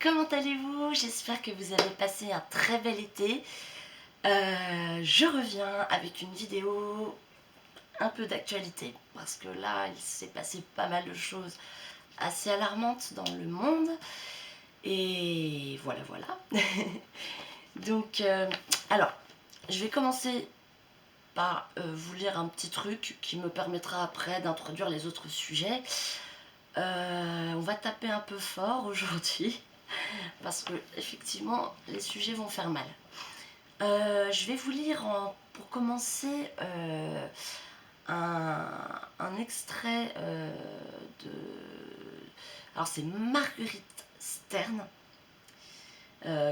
comment allez-vous? J'espère que vous avez passé un très bel été. Je reviens avec une vidéo un peu d'actualité parce que là il s'est passé pas mal de choses assez alarmantes dans le monde et voilà. Donc alors je vais commencer par vous lire un petit truc qui me permettra après d'introduire les autres sujets. On va taper un peu fort aujourd'hui parce que effectivement les sujets vont faire mal. Je vais vous lire pour commencer un extrait de... Alors c'est Marguerite Stern,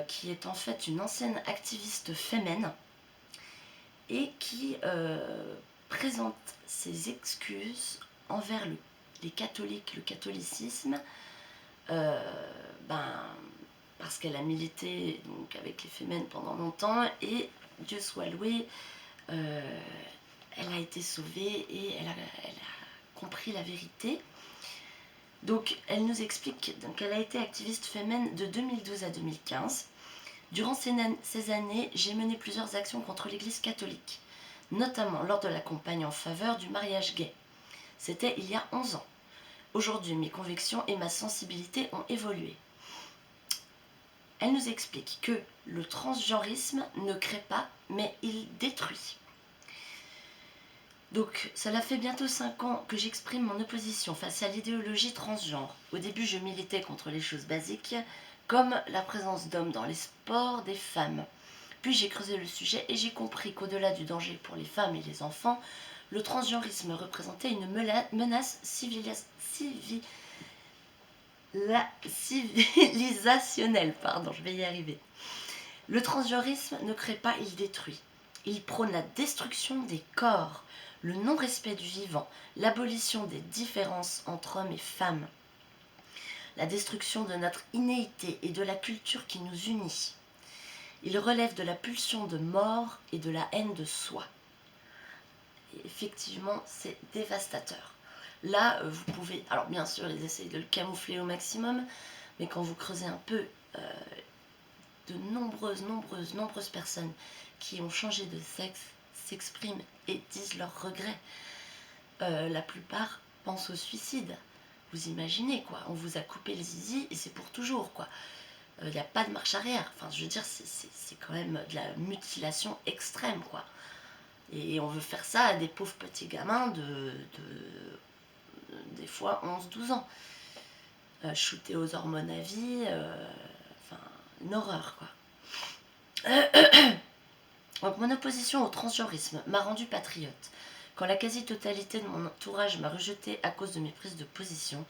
qui est en fait une ancienne activiste féminine et qui présente ses excuses envers les catholiques, le catholicisme, parce qu'elle a milité donc, avec les féminines pendant longtemps et Dieu soit loué, elle a été sauvée et elle a compris la vérité. Donc elle nous explique qu'elle a été activiste féminine de 2012 à 2015. Durant ces années, j'ai mené plusieurs actions contre l'Église catholique, notamment lors de la campagne en faveur du mariage gay. C'était il y a 11 ans. Aujourd'hui, mes convictions et ma sensibilité ont évolué. Elle nous explique que le transgenrisme ne crée pas, mais il détruit. Donc, cela fait bientôt 5 ans que j'exprime mon opposition face à l'idéologie transgenre. Au début, je militais contre les choses basiques, comme la présence d'hommes dans les sports des femmes. Puis j'ai creusé le sujet et j'ai compris qu'au-delà du danger pour les femmes et les enfants, le transgenrisme représentait une menace civilisationnelle. Je vais y arriver. Le transgenrisme ne crée pas, il détruit. Il prône la destruction des corps, le non-respect du vivant, l'abolition des différences entre hommes et femmes, la destruction de notre innéité et de la culture qui nous unit. Il relève de la pulsion de mort et de la haine de soi. Et effectivement, c'est dévastateur. Là, vous pouvez... Alors bien sûr, ils essayent de le camoufler au maximum, mais quand vous creusez un peu, de nombreuses personnes qui ont changé de sexe s'expriment et disent leurs regrets. La plupart pensent au suicide. Vous imaginez quoi, on vous a coupé le zizi et c'est pour toujours quoi. Il n'y a pas de marche arrière. Enfin, je veux dire, c'est quand même de la mutilation extrême quoi. Et on veut faire ça à des pauvres petits gamins des fois 11-12 ans. Shootés aux hormones à vie, une horreur quoi. Donc mon opposition au transgenrisme m'a rendue patriote. Quand la quasi-totalité de mon entourage m'a rejetée à cause de mes prises de position,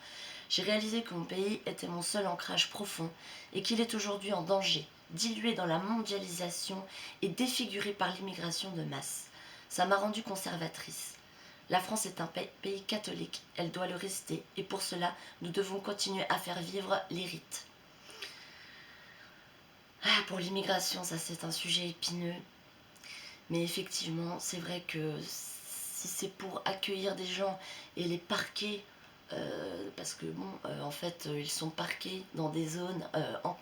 j'ai réalisé que mon pays était mon seul ancrage profond et qu'il est aujourd'hui en danger, dilué dans la mondialisation et défiguré par l'immigration de masse. Ça m'a rendue conservatrice. La France est un pays catholique, elle doit le rester et pour cela, nous devons continuer à faire vivre les rites. Pour l'immigration, ça c'est un sujet épineux. Mais effectivement, c'est vrai que si c'est pour accueillir des gens et les parquer, parce que bon, en fait, ils sont parqués dans des zones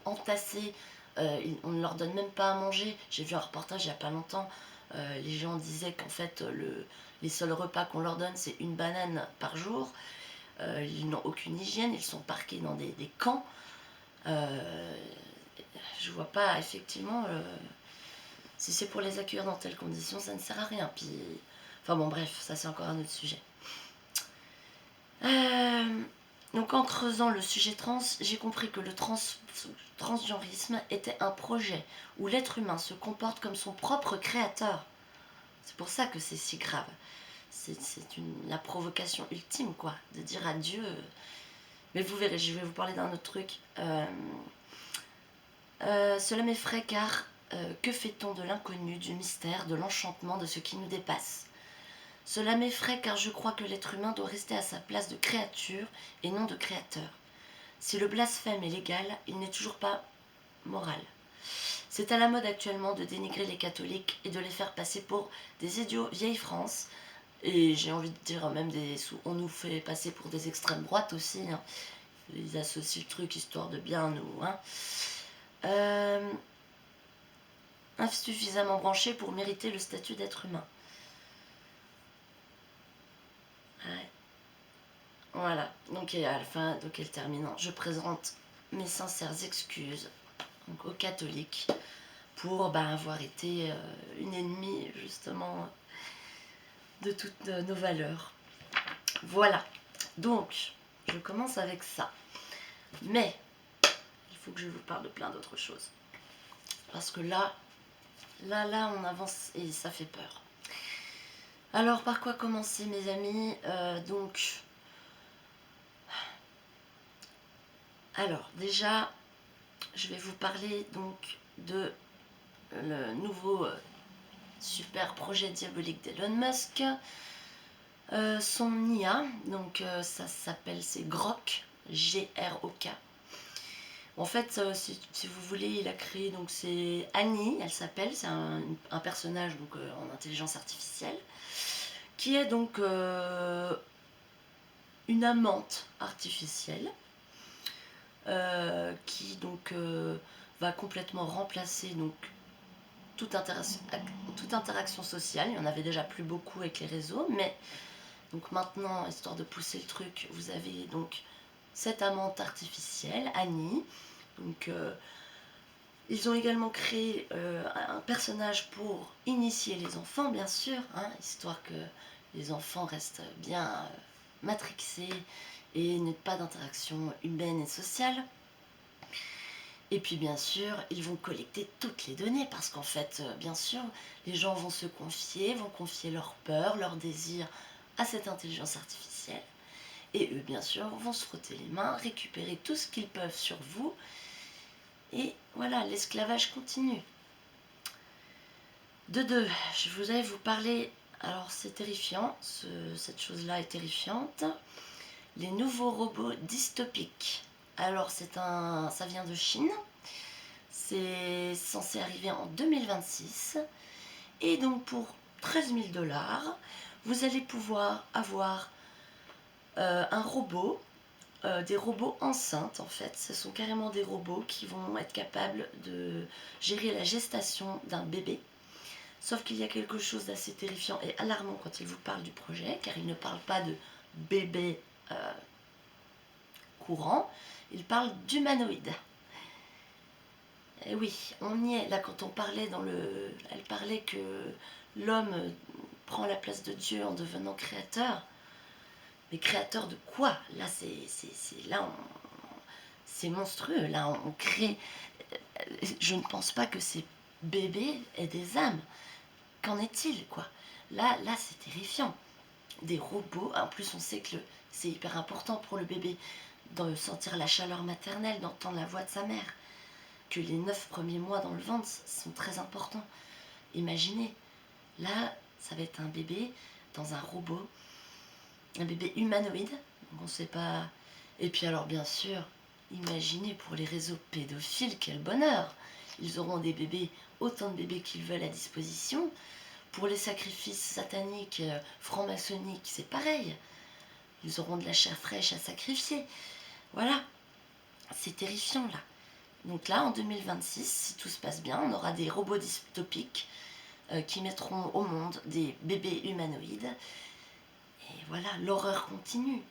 entassées, on ne leur donne même pas à manger. J'ai vu un reportage il n'y a pas longtemps, les gens disaient qu'en fait, les seuls repas qu'on leur donne, c'est une banane par jour. Ils n'ont aucune hygiène, ils sont parqués dans des camps. Je vois pas, effectivement... Si c'est pour les accueillir dans telles conditions, ça ne sert à rien. Puis, enfin bon, bref, ça c'est encore un autre sujet. Donc en creusant le sujet trans, j'ai compris que le transgenrisme était un projet où l'être humain se comporte comme son propre créateur. C'est pour ça que c'est si grave. C'est la provocation ultime, quoi, de dire à Dieu... Mais vous verrez, je vais vous parler d'un autre truc. Cela m'effraie car... que fait-on de l'inconnu, du mystère, de l'enchantement, de ce qui nous dépasse? Cela m'effraie car je crois que l'être humain doit rester à sa place de créature et non de créateur. Si le blasphème est légal, il n'est toujours pas moral. C'est à la mode actuellement de dénigrer les catholiques et de les faire passer pour des idiots vieille France. Et j'ai envie de dire même on nous fait passer pour des extrêmes droites aussi. Hein. ils associent le truc histoire de bien nous. Hein. Insuffisamment branché pour mériter le statut d'être humain. Ouais. Voilà, donc à la fin, donc elle termine. Je présente mes sincères excuses donc, aux catholiques pour avoir été une ennemie justement de toutes nos valeurs. Voilà, donc je commence avec ça. Mais il faut que je vous parle de plein d'autres choses. Parce que là, on avance et ça fait peur. Alors, par quoi commencer, mes amis alors, déjà, je vais vous parler donc de le nouveau super projet diabolique d'Elon Musk. Son IA, donc ça s'appelle, c'est Grok, G-R-O-K. En fait, si vous voulez, il a créé, donc c'est Annie, elle s'appelle, c'est un personnage donc, en intelligence artificielle, qui est donc une amante artificielle, qui donc va complètement remplacer donc toute interaction sociale. Il n'y en avait déjà plus beaucoup avec les réseaux, mais donc maintenant, histoire de pousser le truc, vous avez donc cette amante artificielle, Annie. Donc ils ont également créé un personnage pour initier les enfants, bien sûr, hein, histoire que les enfants restent bien matrixés et n'aient pas d'interaction humaine et sociale. Et puis bien sûr, ils vont collecter toutes les données parce qu'en fait, bien sûr, les gens vont se confier, vont confier leurs peurs, leurs désirs à cette intelligence artificielle. Et eux, bien sûr, vont se frotter les mains, récupérer tout ce qu'ils peuvent sur vous. Et voilà, l'esclavage continue. De deux, je voudrais vous parler, alors c'est terrifiant, cette chose-là est terrifiante, les nouveaux robots dystopiques. Alors ça vient de Chine, c'est censé arriver en 2026, et donc pour 13 000 $, vous allez pouvoir avoir un robot, des robots enceintes en fait. Ce sont carrément des robots qui vont être capables de gérer la gestation d'un bébé. Sauf qu'il y a quelque chose d'assez terrifiant et alarmant quand il vous parle du projet, car il ne parle pas de bébé courant, il parle d'humanoïde. Et oui, on y est. Là, quand on parlait elle parlait que l'homme prend la place de Dieu en devenant créateur. Mais créateur de quoi? Là, c'est monstrueux. Là, on crée. Je ne pense pas que ces bébés aient des âmes. Qu'en est-il, quoi? Là, c'est terrifiant. Des robots. En plus, on sait que c'est hyper important pour le bébé de sentir la chaleur maternelle, d'entendre la voix de sa mère. Que les 9 premiers mois dans le ventre sont très importants. Imaginez, là, ça va être un bébé dans un robot, un bébé humanoïde, donc on ne sait pas. Et puis alors, bien sûr, imaginez pour les réseaux pédophiles, quel bonheur! Ils auront des bébés, autant de bébés qu'ils veulent à disposition. Pour les sacrifices sataniques, franc-maçonniques, c'est pareil. Ils auront de la chair fraîche à sacrifier. Voilà, c'est terrifiant là. Donc là, en 2026, si tout se passe bien, on aura des robots dystopiques qui mettront au monde des bébés humanoïdes. Et voilà, l'horreur continue.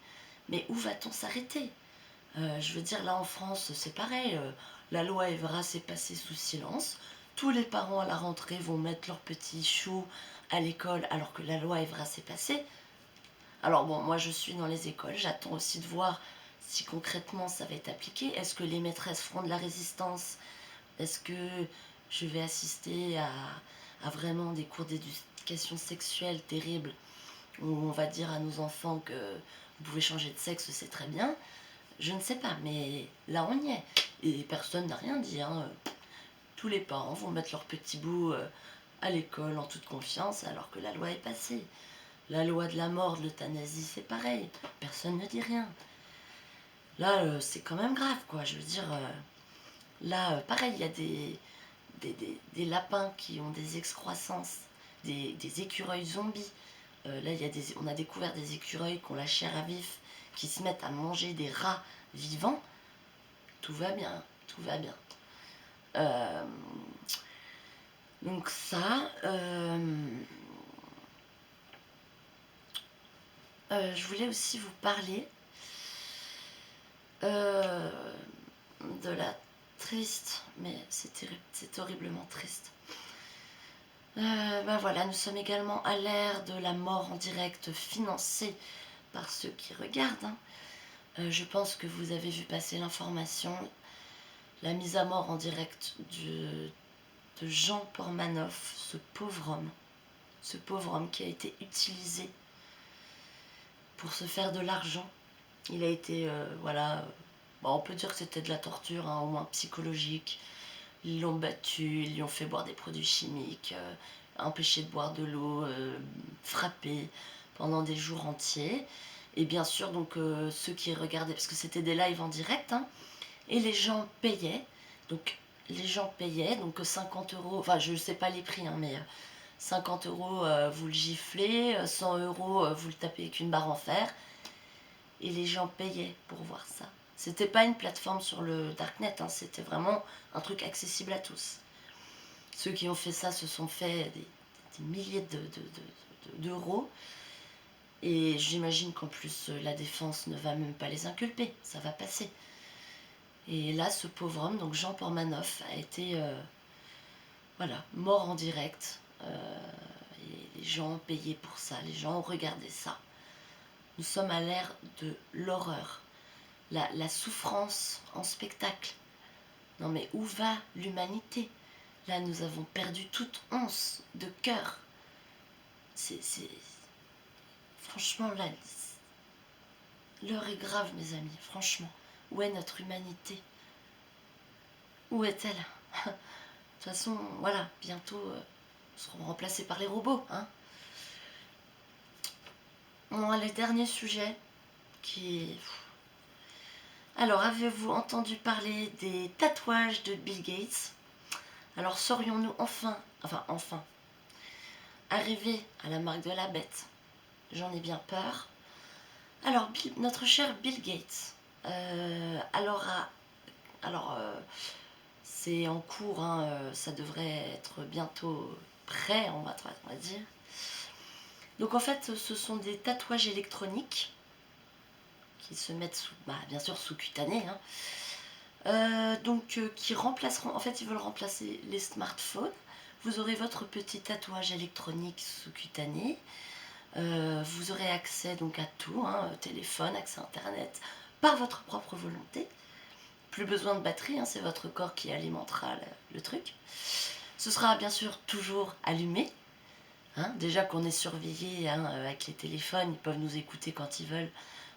Mais où va-t-on s'arrêter? Je veux dire, là en France, c'est pareil. La loi Evra s'est passée sous silence. Tous les parents à la rentrée vont mettre leurs petits choux à l'école alors que la loi Evra s'est passée. Alors bon, moi je suis dans les écoles, j'attends aussi de voir si concrètement ça va être appliqué. Est-ce que les maîtresses feront de la résistance? Est-ce que je vais assister à vraiment des cours d'éducation sexuelle terribles où on va dire à nos enfants que vous pouvez changer de sexe, c'est très bien? Je ne sais pas, mais là on y est. Et personne n'a rien dit. Hein. Tous les parents vont mettre leur petit bout à l'école en toute confiance alors que la loi est passée. La loi de la mort, de l'euthanasie, c'est pareil. Personne ne dit rien. Là, c'est quand même grave, quoi. Je veux dire, là, pareil, il y a des lapins qui ont des excroissances, des écureuils zombies. Là, on a découvert des écureuils qui ont la chair à vif, qui se mettent à manger des rats vivants, tout va bien, tout va bien. Donc ça, je voulais aussi vous parler de la triste, mais c'est horriblement triste. Ben voilà, nous sommes également à l'ère de la mort en direct financée par ceux qui regardent. Hein. Je pense que vous avez vu passer l'information, la mise à mort en direct de Jean Pormanoff, ce pauvre homme qui a été utilisé pour se faire de l'argent. Il a été, voilà, bon, on peut dire que c'était de la torture, hein, au moins psychologique. Ils l'ont battu, ils lui ont fait boire des produits chimiques, empêché de boire de l'eau, frappé pendant des jours entiers. Et bien sûr, donc ceux qui regardaient, parce que c'était des lives en direct, hein, et les gens payaient. Donc les gens payaient, donc 50 euros, enfin je ne sais pas les prix, hein, mais 50 euros vous le giflez, 100 euros vous le tapez avec une barre en fer. Et les gens payaient pour voir ça. C'était pas une plateforme sur le Darknet, hein, c'était vraiment un truc accessible à tous. Ceux qui ont fait ça se sont fait des milliers d'euros. Et j'imagine qu'en plus, la défense ne va même pas les inculper, ça va passer. Et là, ce pauvre homme, donc Jean Pormanoff, a été voilà, mort en direct. Et les gens ont payé pour ça, les gens ont regardé ça. Nous sommes à l'ère de l'horreur. La souffrance en spectacle. Non mais où va l'humanité? Là, nous avons perdu toute once de cœur. Franchement, là, l'heure est grave, mes amis. Franchement, où est notre humanité? Où est-elle? De toute façon, voilà, bientôt, nous serons remplacés par les robots, hein. Bon, le dernier sujet qui est... Alors, avez-vous entendu parler des tatouages de Bill Gates? Alors, serions-nous enfin, arrivés à la marque de la bête? J'en ai bien peur. Alors, notre cher Bill Gates, c'est en cours, hein, ça devrait être bientôt prêt, on va dire. Donc en fait, ce sont des tatouages électroniques qui se mettent bien sûr sous cutané, hein, qui remplaceront, en fait ils veulent remplacer les smartphones. Vous aurez votre petit tatouage électronique sous cutané. Vous aurez accès donc à tout, hein, téléphone, accès internet, par votre propre volonté. Plus besoin de batterie, hein, c'est votre corps qui alimentera le truc. Ce sera bien sûr toujours allumé. Hein, déjà qu'on est surveillé, hein, avec les téléphones, ils peuvent nous écouter quand ils veulent.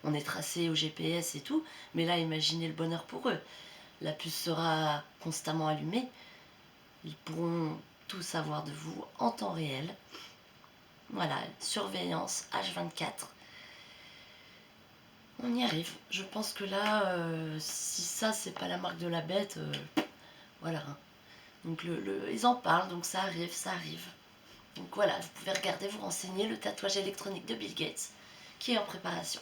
On est tracé au GPS et tout. Mais là, imaginez le bonheur pour eux. La puce sera constamment allumée. Ils pourront tout savoir de vous en temps réel. Voilà, surveillance H24. On y arrive. Je pense que là, si ça, c'est pas la marque de la bête, voilà. Hein. Donc ils en parlent, donc ça arrive, ça arrive. Donc voilà, vous pouvez regarder, vous renseigner, le tatouage électronique de Bill Gates, qui est en préparation.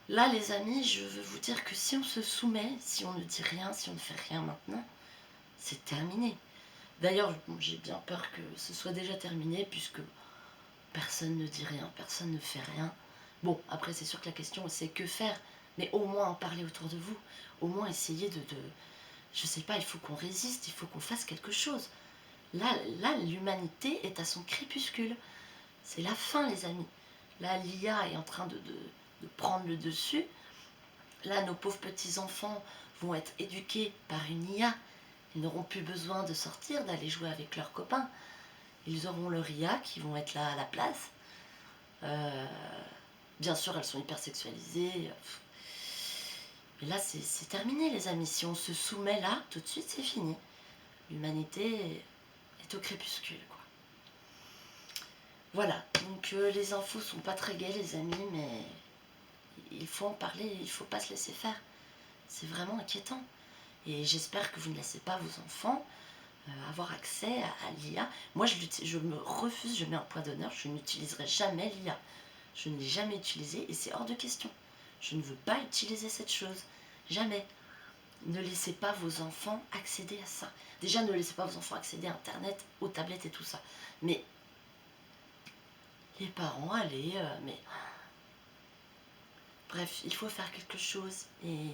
Là, les amis, je veux vous dire que si on se soumet, si on ne dit rien, si on ne fait rien maintenant, c'est terminé. D'ailleurs, j'ai bien peur que ce soit déjà terminé, puisque personne ne dit rien, personne ne fait rien. Bon, après, c'est sûr que la question, c'est que faire, mais au moins en parler autour de vous, au moins essayer je sais pas, il faut qu'on résiste, il faut qu'on fasse quelque chose. Là, l'humanité est à son crépuscule. C'est la fin, les amis. Là, l'IA est en train de prendre le dessus. Là, nos pauvres petits-enfants vont être éduqués par une IA. Ils n'auront plus besoin de sortir, d'aller jouer avec leurs copains. Ils auront leur IA qui vont être là à la place. Bien sûr, elles sont hyper sexualisées. Mais là, c'est terminé, les amis. Si on se soumet là, tout de suite, c'est fini. L'humanité est au crépuscule, quoi. Voilà, donc les infos sont pas très gaies, les amis, mais il faut en parler, il faut pas se laisser faire. C'est vraiment inquiétant. Et j'espère que vous ne laissez pas vos enfants avoir accès à l'IA. Moi, je me refuse, je mets un point d'honneur, je n'utiliserai jamais l'IA. Je ne l'ai jamais utilisé et c'est hors de question. Je ne veux pas utiliser cette chose. Jamais. Ne laissez pas vos enfants accéder à ça. Déjà, ne laissez pas vos enfants accéder à Internet, aux tablettes et tout ça. Mais les parents, allez, mais... Bref, il faut faire quelque chose. Et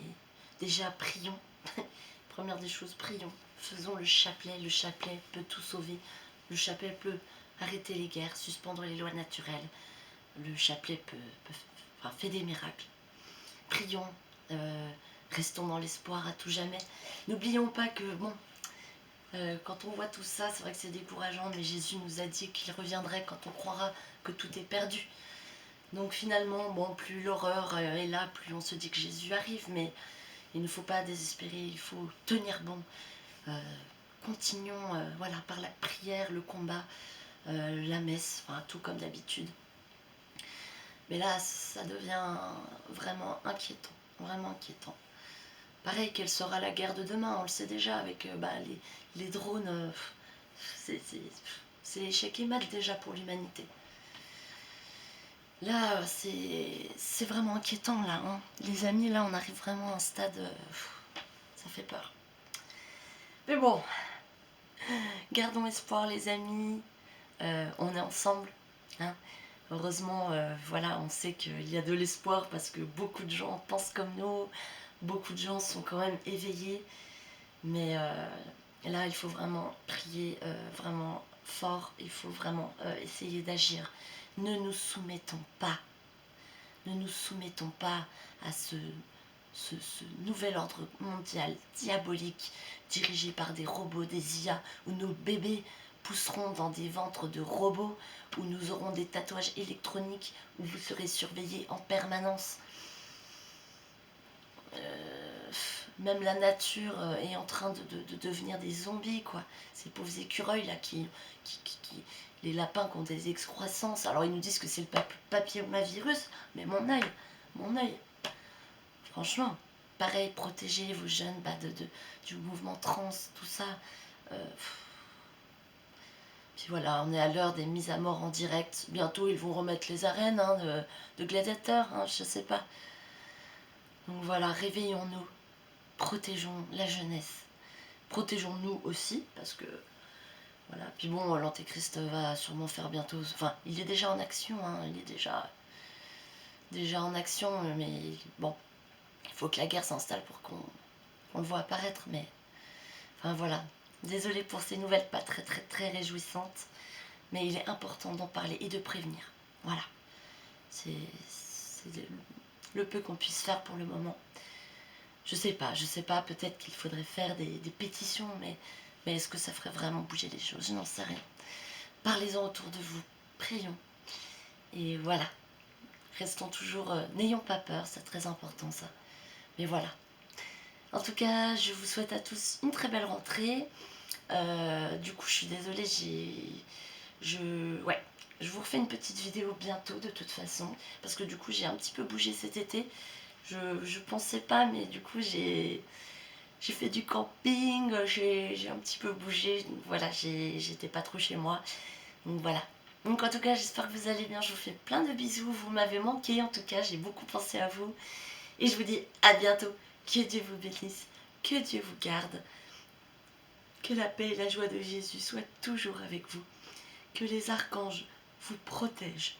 déjà, prions. Première des choses, prions. Faisons le chapelet. Le chapelet peut tout sauver. Le chapelet peut arrêter les guerres, suspendre les lois naturelles. Le chapelet fait des miracles. Prions. Restons dans l'espoir à tout jamais. N'oublions pas que, bon, quand on voit tout ça, c'est vrai que c'est décourageant, mais Jésus nous a dit qu'il reviendrait quand on croira que tout est perdu. Donc finalement, bon, plus l'horreur est là, plus on se dit que Jésus arrive, mais il ne faut pas désespérer, il faut tenir bon. Continuons voilà, par la prière, le combat, la messe, enfin tout comme d'habitude. Mais là, ça devient vraiment inquiétant, vraiment inquiétant. Pareil, quelle sera la guerre de demain, on le sait déjà, avec les drones, c'est échec et mat déjà pour l'humanité. Là, c'est vraiment inquiétant, là. Hein. Les amis, là, on arrive vraiment à un stade... ça fait peur. Mais bon, gardons espoir, les amis. On est ensemble. Hein. Heureusement, voilà, on sait qu'il y a de l'espoir parce que beaucoup de gens pensent comme nous. Beaucoup de gens sont quand même éveillés. Mais là, il faut vraiment prier vraiment fort. Il faut vraiment essayer d'agir. Ne nous soumettons pas. Ne nous soumettons pas à ce nouvel ordre mondial diabolique dirigé par des robots, des IA, où nos bébés pousseront dans des ventres de robots, où nous aurons des tatouages électroniques, où vous serez surveillés en permanence. Même la nature est en train de devenir des zombies, quoi. Ces pauvres écureuils là les lapins qui ont des excroissances. Alors ils nous disent que c'est le papillomavirus, mais mon œil. Franchement, pareil, protégez vos jeunes du mouvement trans, tout ça. Puis voilà, on est à l'heure des mises à mort en direct. Bientôt ils vont remettre les arènes hein, de gladiateurs, hein, je sais pas. Donc voilà, réveillons-nous. Protégeons la jeunesse. Protégeons-nous aussi, parce que voilà. Puis bon, l'antéchrist va sûrement faire bientôt. Enfin, il est déjà en action, hein, il est déjà en action, mais bon, il faut que la guerre s'installe pour qu'on le voit apparaître. Mais enfin voilà. Désolée pour ces nouvelles pas très réjouissantes, mais il est important d'en parler et de prévenir. Voilà. C'est le peu qu'on puisse faire pour le moment. Je sais pas, peut-être qu'il faudrait faire des pétitions, mais est-ce que ça ferait vraiment bouger les choses? Je n'en sais rien. Parlez-en autour de vous, prions. Et voilà, restons toujours, n'ayons pas peur, c'est très important ça. Mais voilà. En tout cas, je vous souhaite à tous une très belle rentrée. Du coup, je suis désolée, je vous refais une petite vidéo bientôt de toute façon, parce que du coup, j'ai un petit peu bougé cet été. Je pensais pas, mais du coup j'ai fait du camping, j'ai un petit peu bougé, donc voilà, j'étais pas trop chez moi, donc voilà. Donc en tout cas, j'espère que vous allez bien, je vous fais plein de bisous, vous m'avez manqué en tout cas, j'ai beaucoup pensé à vous, et je vous dis à bientôt, que Dieu vous bénisse, que Dieu vous garde, que la paix et la joie de Jésus soient toujours avec vous, que les archanges vous protègent.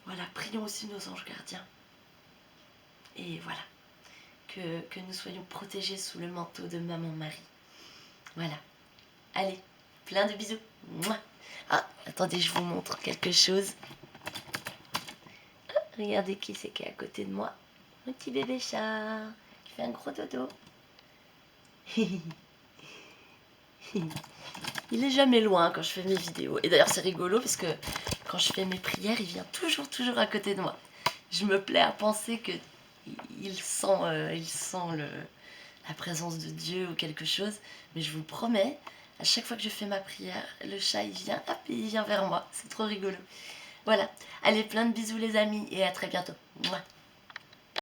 Voilà, prions aussi nos anges gardiens. Et voilà, que nous soyons protégés sous le manteau de Maman Marie. Voilà. Allez, plein de bisous. Mouah. Ah, attendez, je vous montre quelque chose. Ah, regardez qui c'est qui est à côté de moi. Un petit bébé chat qui fait un gros dodo. Il est jamais loin quand je fais mes vidéos. Et d'ailleurs, c'est rigolo parce que quand je fais mes prières, il vient toujours à côté de moi. Je me plais à penser que il sent la présence de Dieu ou quelque chose, mais je vous promets, à chaque fois que je fais ma prière, le chat il vient, hop, il vient vers moi, c'est trop rigolo. Voilà, allez, plein de bisous les amis, et à très bientôt. Mouah.